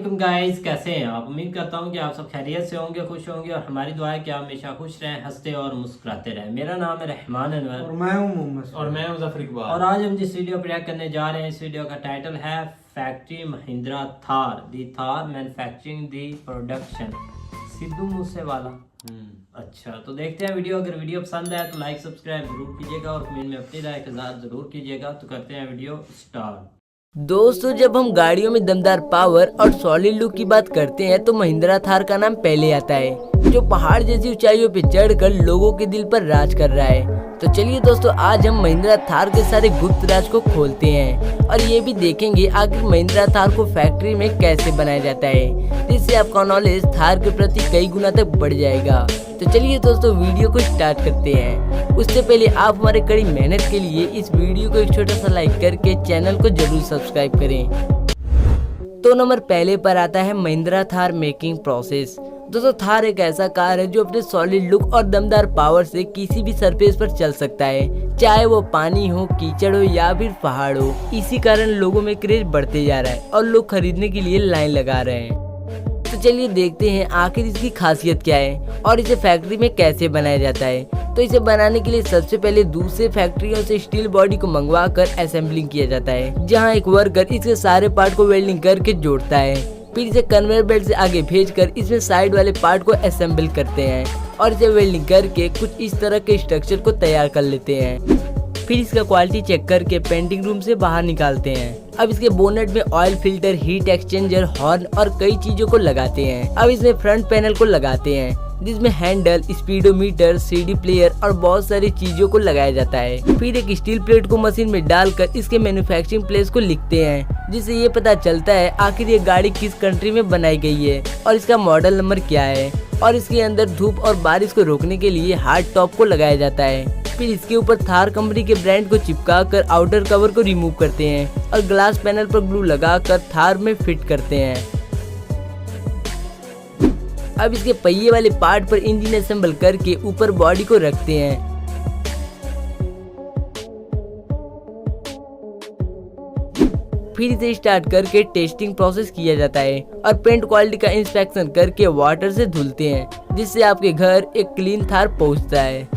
वालेकुम गाइस, कैसे हैं आप। उम्मीद करता हूं कि आप सब खैरियत से होंगे, खुश होंगे और हमारी दुआ है कि आप हमेशा खुश रहें, हंसते और मुस्कुराते रहें। मेरा नाम है रहमान अनवर और मैं हूं मोहम्मद और मैं हूं जफर इकबाल। और आज हम जिस वीडियो पर रिएक्ट करने जा रहे हैं, इस वीडियो का टाइटल है factory Mahindra Thar the Thar manufacturing the production Sidhu Moosewala. अच्छा, तो देखते हैं वीडियो। अगर वीडियो पसंद आए तो लाइक सब्सक्राइब जरूर कीजिएगा और कमेंट में अपनी राय का इज़हार जरूर कीजिएगा। तो करते हैं वीडियो स्टार्ट। दोस्तों, जब हम गाड़ियों में दमदार पावर और सॉलिड लुक की बात करते हैं तो महिंद्रा थार का नाम पहले आता है, जो पहाड़ जैसी ऊंचाइयों पर चढ़कर लोगों के दिल पर राज कर रहा है। तो चलिए दोस्तों, आज हम महिंद्रा थार के सारे गुप्त राज को खोलते हैं और ये भी देखेंगे आखिर महिंद्रा थार को फैक्ट्री में कैसे बनाया जाता है, जिससे आपका नॉलेज थार के प्रति कई गुना तक बढ़ जाएगा। तो चलिए दोस्तों, वीडियो को स्टार्ट करते हैं। उससे पहले आप हमारे कड़ी मेहनत के लिए इस वीडियो को एक छोटा सा लाइक करके चैनल को जरूर सब्सक्राइब करें। तो नंबर पहले पर आता है महिंद्रा थार मेकिंग प्रोसेस। दोस्तों, थार एक ऐसा कार है जो अपने सॉलिड लुक और दमदार पावर से किसी भी सरफेस पर चल सकता है, चाहे वो पानी हो, कीचड़ हो या फिर पहाड़ हो। इसी कारण लोगों में क्रेज बढ़ते जा रहा है और लोग खरीदने के लिए लाइन लगा रहे हैं। तो चलिए देखते हैं आखिर इसकी खासियत क्या है और इसे फैक्ट्री में कैसे बनाया जाता है। तो इसे बनाने के लिए सबसे पहले दूसरे फैक्ट्रियों से स्टील बॉडी को मंगवा कर असेंबलिंग किया जाता है, जहां एक वर्कर इसके सारे पार्ट को वेल्डिंग करके जोड़ता है। फिर इसे कन्वेयर बेल्ट से आगे भेजकर इसमें साइड वाले पार्ट को असेंबल करते हैं और इसे वेल्डिंग करके कुछ इस तरह के स्ट्रक्चर को तैयार कर लेते हैं। फिर इसका क्वालिटी चेक करके पेंटिंग रूम से बाहर निकालते हैं। अब इसके बोनेट में oil filter, heat exchanger, horn और कई चीजों को लगाते हैं। अब इसमें फ्रंट पैनल को लगाते हैं, जिसमें हैंडल, स्पीडोमीटर, सीडी प्लेयर और बहुत सारी चीजों को लगाया जाता है। फिर एक स्टील प्लेट को मशीन में डालकर इसके मैन्युफैक्चरिंग प्लेस को लिखते हैं, जिससे ये पता चलता है आखिर ये गाड़ी किस कंट्री में बनाई गई है और इसका मॉडल नंबर क्या है। और इसके अंदर धूप और बारिश को रोकने के लिए हार्ड टॉप को लगाया जाता है। फिर इसके ऊपर थार कंपनी के ब्रांड को चिपका कर आउटर कवर को रिमूव करते हैं और ग्लास पैनल पर ग्लू लगाकर थार में फिट करते हैं। अब इसके पहिए वाले पार्ट पर इंजन असेंबल करके ऊपर बॉडी को रखते हैं। फिर इसे स्टार्ट करके टेस्टिंग प्रोसेस किया जाता है और पेंट क्वालिटी का इंस्पेक्शन करके वाटर से धुलते हैं, जिससे आपके घर एक क्लीन थार पहुंचता है।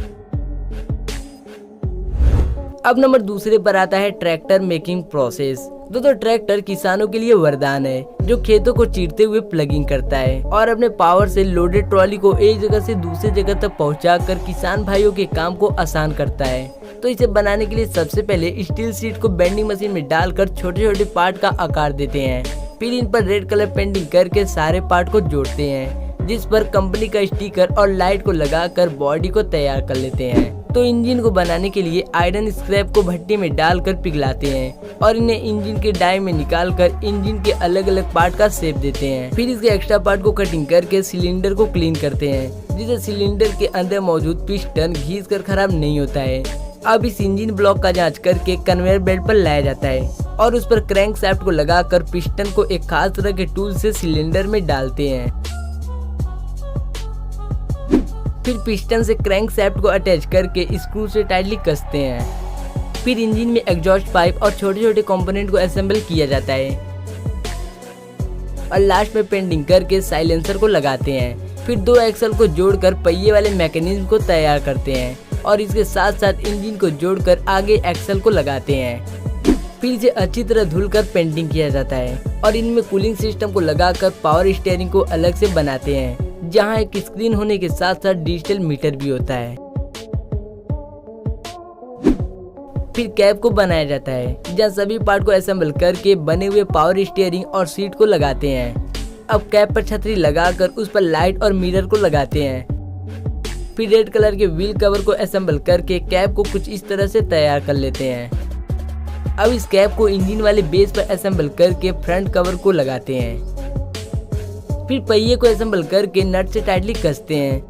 अब नंबर दूसरे पर आता है ट्रैक्टर मेकिंग प्रोसेस। दोस्तों, ट्रैक्टर किसानों के लिए वरदान है, जो खेतों को चीरते हुए प्लगिंग करता है और अपने पावर से लोडेड ट्रॉली को एक जगह से दूसरी जगह तक पहुंचाकर किसान भाइयों के काम को आसान करता है। तो इसे बनाने के लिए सबसे पहले स्टील शीट को बेंडिंग मशीन में डालकर छोटे छोटे पार्ट का आकार देते हैं। फिर इन पर रेड कलर पेंटिंग करके सारे पार्ट को जोड़ते हैं, जिस पर कंपनी का स्टिकर और लाइट को लगाकर बॉडी को तैयार कर लेते हैं। तो इंजन को बनाने के लिए आयरन स्क्रैप को भट्टी में डालकर पिघलाते हैं और इन्हें इंजन के डाई में निकालकर इंजन के अलग अलग पार्ट का शेप देते हैं। फिर इसके एक्स्ट्रा पार्ट को कटिंग करके सिलेंडर को क्लीन करते हैं, जिससे सिलेंडर के अंदर मौजूद पिस्टन घिसकर खराब नहीं होता है। अब इस इंजन ब्लॉक का जांच करके कन्वेयर बेल्ट पर लाया जाता है और उस पर क्रैंक शाफ्ट को लगाकर पिस्टन को एक खास तरह के टूल से सिलेंडर में डालते हैं। फिर पिस्टन से क्रैंक शाफ्ट को अटैच करके स्क्रू से टाइटली कसते हैं। फिर इंजन में एग्जॉस्ट पाइप और छोटे छोटे कंपोनेंट को असेंबल किया जाता है और लास्ट में पेंटिंग करके साइलेंसर को लगाते हैं। फिर दो एक्सल को जोड़कर पहिए वाले मैकेनिज्म को तैयार करते हैं और इसके साथ साथ इंजन को जोड़कर आगे एक्सल को लगाते हैं। फिर इसे अच्छी तरह धुलकर पेंटिंग किया जाता है और इनमें कूलिंग सिस्टम को लगाकर पावर स्टीयरिंग को अलग से बनाते हैं, जहां एक स्क्रीन होने के साथ साथ डिजिटल मीटर भी होता है। फिर कैब को बनाया जाता है, जहां सभी पार्ट को असेंबल करके बने हुए पावर स्टीयरिंग और सीट को लगाते हैं। अब कैब पर छतरी लगाकर उस पर लाइट और मिरर को लगाते हैं। फिर रेड कलर के व्हील कवर को असेंबल करके कैब को कुछ इस तरह से तैयार कर लेते हैं। अब इस कैब को इंजन वाले बेस पर असेंबल करके फ्रंट कवर को लगाते हैं। फिर पहिए को असेंबल करके नट से टाइटली कसते हैं।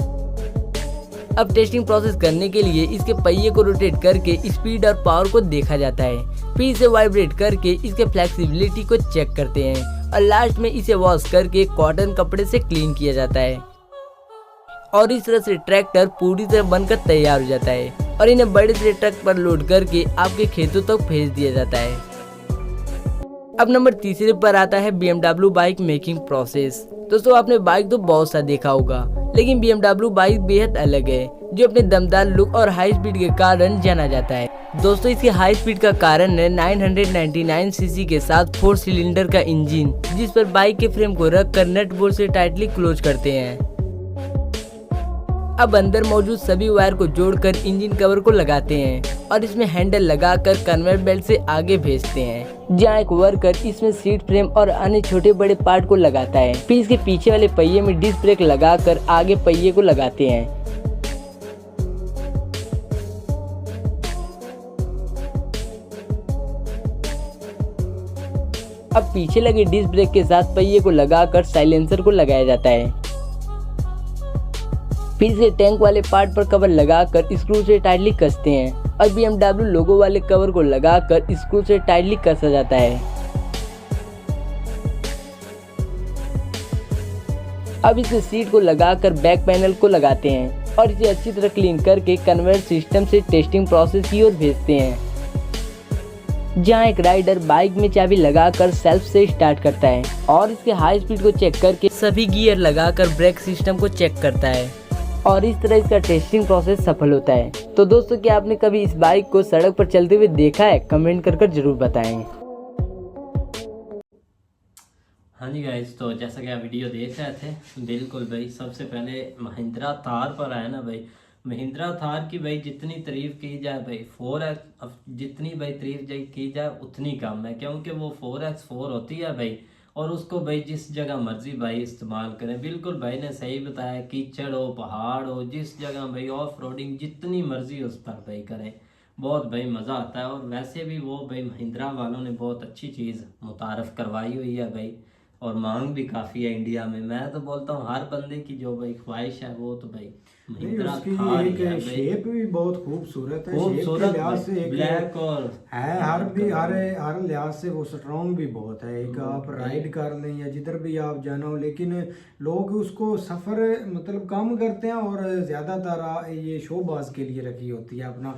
अब टेस्टिंग प्रोसेस करने के लिए इसके पहिए को रोटेट करके स्पीड और पावर को देखा जाता है। फिर इसे वाइब्रेट करके इसके फ्लेक्सिबिलिटी को चेक करते हैं और लास्ट में इसे वॉश करके कॉटन कपड़े से क्लीन किया जाता है और इस तरह से ट्रैक्टर पूरी तरह बनकर तैयार हो जाता है और इन्हें बड़े से ट्रक पर लोड करके आपके खेतों तक भेज दिया जाता है। अब नंबर तीसरे पर आता है BMW बाइक मेकिंग प्रोसेस। दोस्तों आपने बाइक तो बहुत सा देखा होगा, लेकिन BMW बाइक बेहद अलग है, जो अपने दमदार लुक और हाई स्पीड के कारण जाना जाता है। दोस्तों इसके हाई स्पीड का कारण है 999 सीसी के साथ 4 सिलेंडर का इंजन, जिस पर बाइक के फ्रेम को रख कर नट बोल्ट से टाइटली क्लोज करते हैं। अब अंदर मौजूद सभी वायर को जोड़कर इंजन कवर को लगाते हैं और इसमें हैंडल लगाकर कन्वेयर बेल्ट से आगे भेजते हैं, जहां एक वर्कर इसमें सीट फ्रेम और अन्य छोटे बड़े पार्ट को लगाता है। फिर इसके पीछे वाले पहिए में डिस्क ब्रेक लगाकर आगे पहिए को लगाते हैं। अब पीछे लगे डिस्क ब्रेक के साथ पहिए को लगाकर साइलेंसर को लगाया जाता है। फिर से टैंक वाले पार्ट पर कवर लगाकर स्क्रू से टाइटली कसते हैं और BMW लोगो वाले कवर को लगाकर स्क्रू से टाइटली कसा जाता है। अब इसे सीट को लगाकर बैक पैनल को लगाते हैं और इसे अच्छी तरह क्लीन करके कन्वेयर सिस्टम से टेस्टिंग प्रोसेस की ओर भेजते हैं, जहां एक राइडर बाइक में चाबी लगाकर सेल्फ से स्टार्ट करता है और इसके हाई स्पीड को चेक करके सभी गियर लगाकर ब्रेक सिस्टम को चेक करता है और इस तरह इसका टेस्टिंग प्रोसेस सफल होता है। तो दोस्तों क्या आपने कभी इस बाइक को सड़क पर चलते हुए देखा है? कमेंट कर जरूर बताएं। हाँ जी गाइस, तो जैसा कि आप वीडियो देख रहे थे, बिल्कुल भाई सबसे पहले महिंद्रा थार पर आया ना भाई। महिंद्रा थार की भाई जितनी तारीफ की जाए भाई 4X, अब जितनी भाई तारीफ की जाए उतनी कम है, क्योंकि वो 4X4 होती है भाई और उसको भाई जिस जगह मर्जी भाई इस्तेमाल करें। बिल्कुल भाई ने सही बताया, कीचड़ हो पहाड़ हो जिस जगह भाई ऑफ रोडिंग जितनी मर्जी उस पर भाई करें, बहुत भाई मज़ा आता है। और वैसे भी वो भाई महिंद्रा वालों ने बहुत अच्छी चीज़ मुतारफ़ करवाई हुई है भाई, और मांग भी काफ़ी है इंडिया में। मैं तो बोलता हूँ हर बंदे की जो भाई ख्वाहिश है वो तो भाई महिंद्रा थार ही है भाई। शेप भी बहुत खूबसूरत है, खूबसूरत शेप के लिहाज से एक ब्लैक और है, हर लिहाज से वो स्ट्रॉन्ग भी बहुत है। एक आप राइड कर लें या जिधर भी आप जाना हो, लेकिन लोग उसको सफ़र मतलब कम करते हैं और ज़्यादातर ये शोबाज के लिए रखी होती है, अपना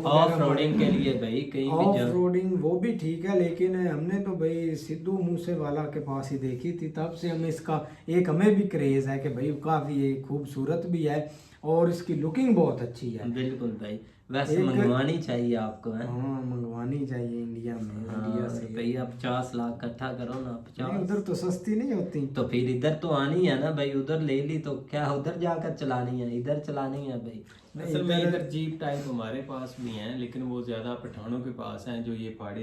ऑफ रोडिंग के लिए भाई कहीं भी ऑफ रोडिंग वो भी ठीक है। लेकिन हमने तो भाई सिद्धू मूसेवाला के पास ही देखी थी, तब से हमें इसका एक हमें भी क्रेज़ है कि भाई काफ़ी खूबसूरत भी है और इसकी लुकिंग बहुत अच्छी है। बिल्कुल भाई, वैसे मंगवानी चाहिए आपको है। हाँ मंगवानी चाहिए इंडिया में। हाँ, इंडिया से भैया 50 लाख इकट्ठा करो ना, 50 उधर तो सस्ती नहीं होती, तो फिर इधर तो आनी है ना भाई। उधर ले ली तो क्या उधर जाकर चलानी है, इधर चलानी है भाई। असल में इधर जीप टाइप हमारे पास भी हैं, लेकिन वो ज़्यादा पठानों के पास हैं जो ये पहाड़ी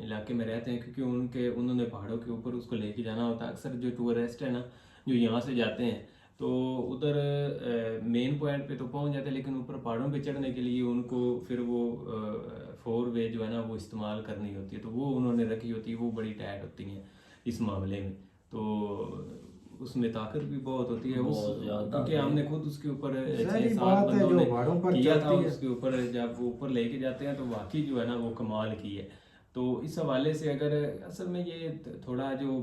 इलाके में रहते हैं, क्योंकि उन्होंने पहाड़ों के ऊपर उसको लेके जाना होता है। अक्सर जो टूरिस्ट है ना जो यहाँ से जाते हैं तो उधर मेन पॉइंट पे तो पहुँच जाते हैं, लेकिन ऊपर पहाड़ों पे चढ़ने के लिए उनको फिर वो 4 वे जो है ना वो इस्तेमाल करनी होती है, तो वो उन्होंने रखी होती है, वो बड़ी टाइट होती हैं इस मामले में। तो उसमें ताकत भी बहुत होती है क्योंकि हमने खुद उसके ऊपर 6-7 बंदों ने किया था उसके ऊपर। जब वो ऊपर लेके जाते हैं तो वाकई जो है ना वो कमाल की है। तो इस हवाले से अगर असल में ये थोड़ा जो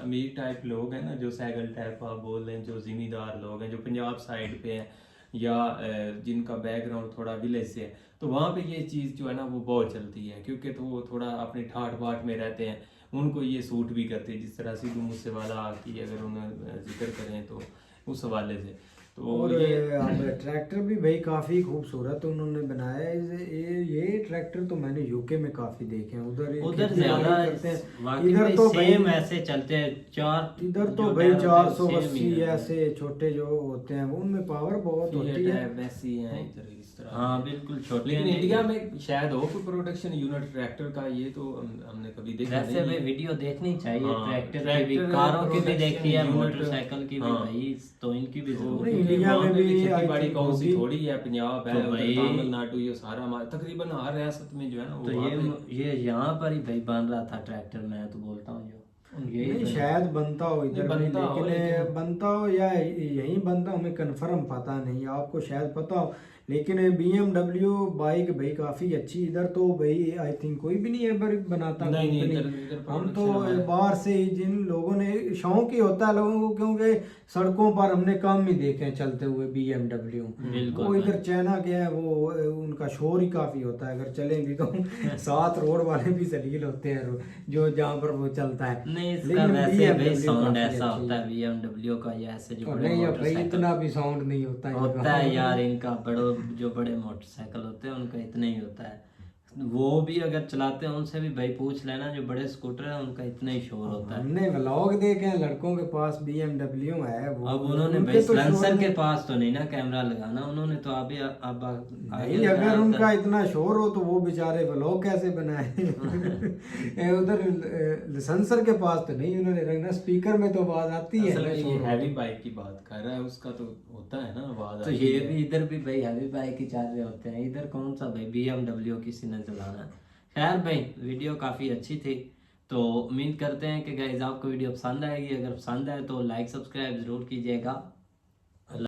अमीर टाइप लोग हैं ना, जो सैगल टाइप आप बोल रहे हैं, जो ज़िमींदार लोग हैं जो पंजाब साइड पे हैं या जिनका बैकग्राउंड थोड़ा विलेज से है, तो वहाँ पे ये चीज़ जो है ना वो बहुत चलती है, क्योंकि तो वो थोड़ा अपने ठाठ बाट में रहते हैं, उनको ये सूट भी करते हैं। जिस तरह सिद्धू मूसेवाला की अगर उन्हें जिक्र करें तो उस हवाले से तो और अब ट्रैक्टर भी भाई काफ़ी खूबसूरत उन्होंने बनाया है। ये ट्रैक्टर तो मैंने यूके में काफ़ी देखे हैं, उधर ज़्यादा करते हैं। इधर तो सेम ऐसे चलते हैं चार, इधर तो भाई 480 ऐसे छोटे जो होते हैं वो उनमें पावर बहुत होती है। मैसी है इधर इस तरह। हाँ बिल्कुल छोटे, लेकिन इंडिया में शायद हो कोई प्रोडक्शन यूनिट ट्रैक्टर का, ये तो हमने कभी देखा नहीं। वैसे भाई वीडियो देखनी चाहिए ट्रैक्टर की भी, कारों की भी देखी है, मोटरसाइकिल की भी भाई, तो इनकी भी जरूर। इंडिया में भी खेती बाड़ी कौन सी थोड़ी है, पंजाब है, तमिलनाडु, ये सारा तकरीबन हर रियासत में जो है ना तो ये यहाँ पर ही भाई बन रहा था ट्रैक्टर, मैं तो बोलता हूँ जो यही नहीं तो- शायद बनता हो इधर भी, बनता हो, लेकिन बनता हो या यहीं बनता हो, हमें कंफर्म पता नहीं, आपको शायद पता हो। लेकिन BMW बाइक भाई काफ़ी अच्छी, इधर तो भाई आई थिंक कोई भी नहीं है बनाता नहीं, नहीं, कंपनी। इधर हम तो production हमारा- बाहर से ही, जिन लोगों ने शौक ही होता है लोगों को, क्योंकि सड़कों पर हमने कम ही देखे हैं चलते हुए BMW। बिल्कुल वो इधर चाइना के हैं, वो उनका शोर ही काफ़ी होता है, अगर चलेंगे तो साथ रोड वाले भी जलील होते हैं जो जहाँ पर वो चलता है। नहीं, इसका लेकिन वैसे भाई BMW साउंड काफी ऐसा अच्छी होता है BMW का, या ऐसे जो और बड़े नहीं अब भाई मोटरसाइकिल इतना भी साउंड नहीं होता है होता है यार इनका, जो बड़े मोटरसाइकिल होते हैं उनका इतना ही होता है। वो भी अगर चलाते हैं उनसे भी भाई पूछ लेना, जो बड़े स्कूटर है उनका इतना ही शोर होता है। हमने व्लॉग देखे हैं लड़कों के पास BMW है, वो अब उन्होंने उनके भाई तो शोर सलेंसर के नहीं- पास तो नहीं ना कैमरा लगाना, उन्होंने तो अभी अब आगे नहीं, अगर लगाया उनका होता। इतना शोर हो तो वो बेचारे व्लॉग कैसे बनाए उधर सेंसर के पास तो नहीं उन्होंने रखना, स्पीकर में तो आवाज आती है असल ना में ये शोर। हैवी बाइक की बात कर रहा है, उसका तो होता है ना आवाज तो ये भी इधर भी भाई हैवी बाइक ही चल रहे होते हैं, इधर कौन सा भाई BMW किसी ने चलाना है। खैर भाई वीडियो काफ़ी अच्छी थी, तो उम्मीद करते हैं कि गाइस आपको वीडियो पसंद आएगी। अगर पसंद आए तो लाइक सब्सक्राइब ज़रूर कीजिएगा।